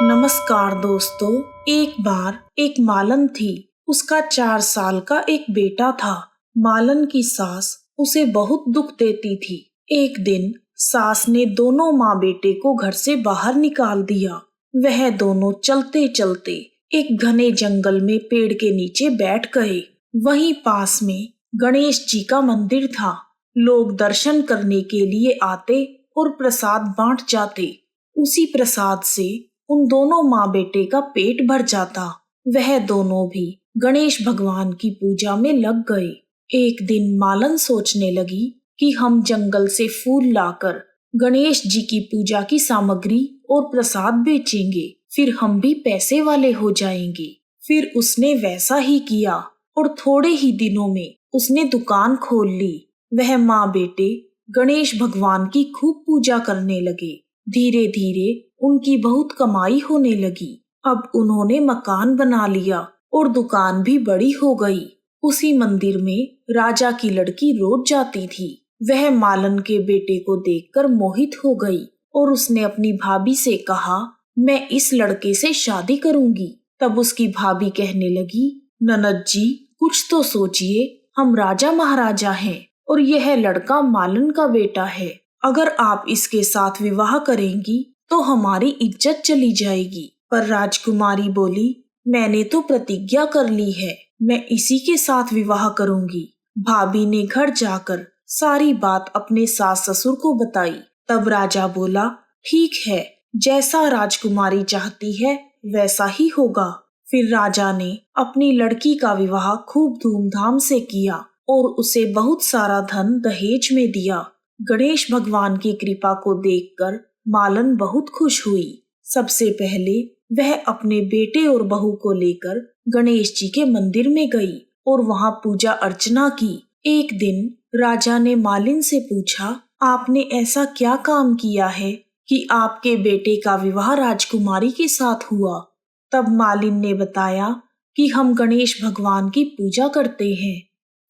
नमस्कार दोस्तों। एक बार एक मालन थी। उसका 4 साल का एक बेटा था। मालन की सास उसे बहुत दुख देती थी। एक दिन सास ने दोनों माँ बेटे को घर से बाहर निकाल दिया। वह दोनों चलते चलते एक घने जंगल में पेड़ के नीचे बैठ गए। वहीं पास में गणेश जी का मंदिर था। लोग दर्शन करने के लिए आते और प्रसाद बांट जाते। उसी प्रसाद से उन दोनों माँ बेटे का पेट भर जाता। वह दोनों भी गणेश भगवान की पूजा में लग गए। एक दिन मालन सोचने लगी कि हम जंगल से फूल लाकर गणेश जी की पूजा की सामग्री और प्रसाद बेचेंगे, फिर हम भी पैसे वाले हो जाएंगे। फिर उसने वैसा ही किया और थोड़े ही दिनों में उसने दुकान खोल ली। वह माँ बेटे गणेश भगवान की खूब पूजा करने लगे। धीरे धीरे उनकी बहुत कमाई होने लगी। अब उन्होंने मकान बना लिया और दुकान भी बड़ी हो गई। उसी मंदिर में राजा की लड़की रोज जाती थी। वह मालन के बेटे को देखकर मोहित हो गई और उसने अपनी भाभी से कहा, मैं इस लड़के से शादी करूंगी। तब उसकी भाभी कहने लगी, ननद जी कुछ तो सोचिए, हम राजा महाराजा हैं और यह लड़का मालन का बेटा है। अगर आप इसके साथ विवाह करेंगी तो हमारी इज्जत चली जाएगी। पर राजकुमारी बोली, मैंने तो प्रतिज्ञा कर ली है, मैं इसी के साथ विवाह करूंगी। भाभी ने घर जाकर सारी बात अपने सास ससुर को बताई। तब राजा बोला, ठीक है, जैसा राजकुमारी चाहती है वैसा ही होगा। फिर राजा ने अपनी लड़की का विवाह खूब धूमधाम से किया और उसे बहुत सारा धन दहेज में दिया। गणेश भगवान की कृपा को देखकर मालन बहुत खुश हुई। सबसे पहले वह अपने बेटे और बहू को लेकर गणेश जी के मंदिर में गई और वहां पूजा अर्चना की। एक दिन राजा ने मालिन से पूछा, आपने ऐसा क्या काम किया है कि आपके बेटे का विवाह राजकुमारी के साथ हुआ? तब मालिन ने बताया कि हम गणेश भगवान की पूजा करते हैं।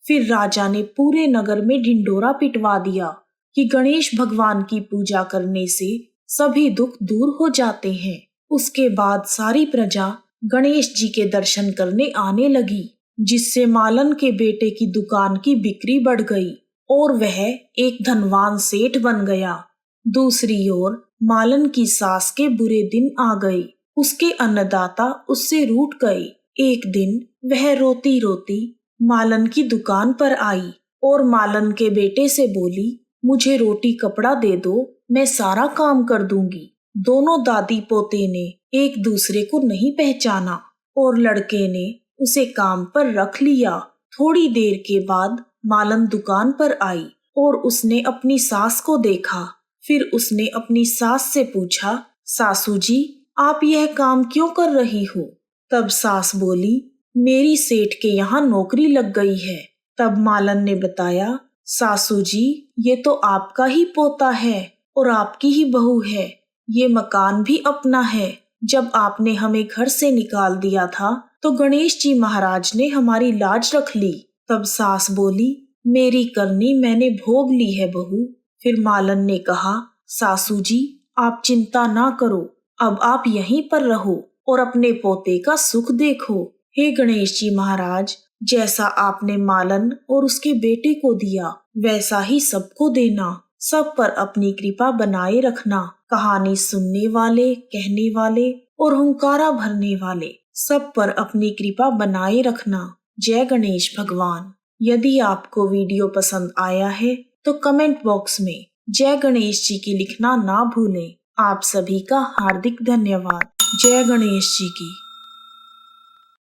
फिर राजा ने पूरे नगर में ढिंढोरा पिटवा दिया कि गणेश भगवान की पूजा करने से सभी दुख दूर हो जाते हैं। उसके बाद सारी प्रजा गणेश जी के दर्शन करने आने लगी, जिससे मालन के बेटे की दुकान की बिक्री बढ़ गई और वह एक धनवान सेठ बन गया। दूसरी ओर मालन की सास के बुरे दिन आ गए। उसके अन्नदाता उससे रूठ गए। एक दिन वह रोती रोती मालन की दुकान पर आई और मालन के बेटे से बोली, मुझे रोटी कपड़ा दे दो, मैं सारा काम कर दूंगी। दोनों दादी पोते ने एक दूसरे को नहीं पहचाना और लड़के ने उसे काम पर रख लिया। थोड़ी देर के बाद मालन दुकान पर आई और उसने अपनी सास को देखा। फिर उसने अपनी सास से पूछा, सासू जी आप यह काम क्यों कर रही हो? तब सास बोली, मेरी सेठ के यहाँ नौकरी लग गई है। तब मालन ने बताया, सासू जी ये तो आपका ही पोता है और आपकी ही बहू है। ये मकान भी अपना है। जब आपने हमें घर से निकाल दिया था तो गणेश जी महाराज ने हमारी लाज रख ली। तब सास बोली, मेरी करनी मैंने भोग ली है बहू। फिर मालन ने कहा, सासू जी आप चिंता ना करो, अब आप यहीं पर रहो और अपने पोते का सुख देखो। हे गणेश जी महाराज, जैसा आपने मालन और उसके बेटे को दिया वैसा ही सबको देना। सब पर अपनी कृपा बनाए रखना। कहानी सुनने वाले, कहने वाले और हुंकारा भरने वाले सब पर अपनी कृपा बनाए रखना। जय गणेश भगवान। यदि आपको वीडियो पसंद आया है तो कमेंट बॉक्स में जय गणेश जी की लिखना ना भूलें। आप सभी का हार्दिक धन्यवाद। जय गणेश जी की।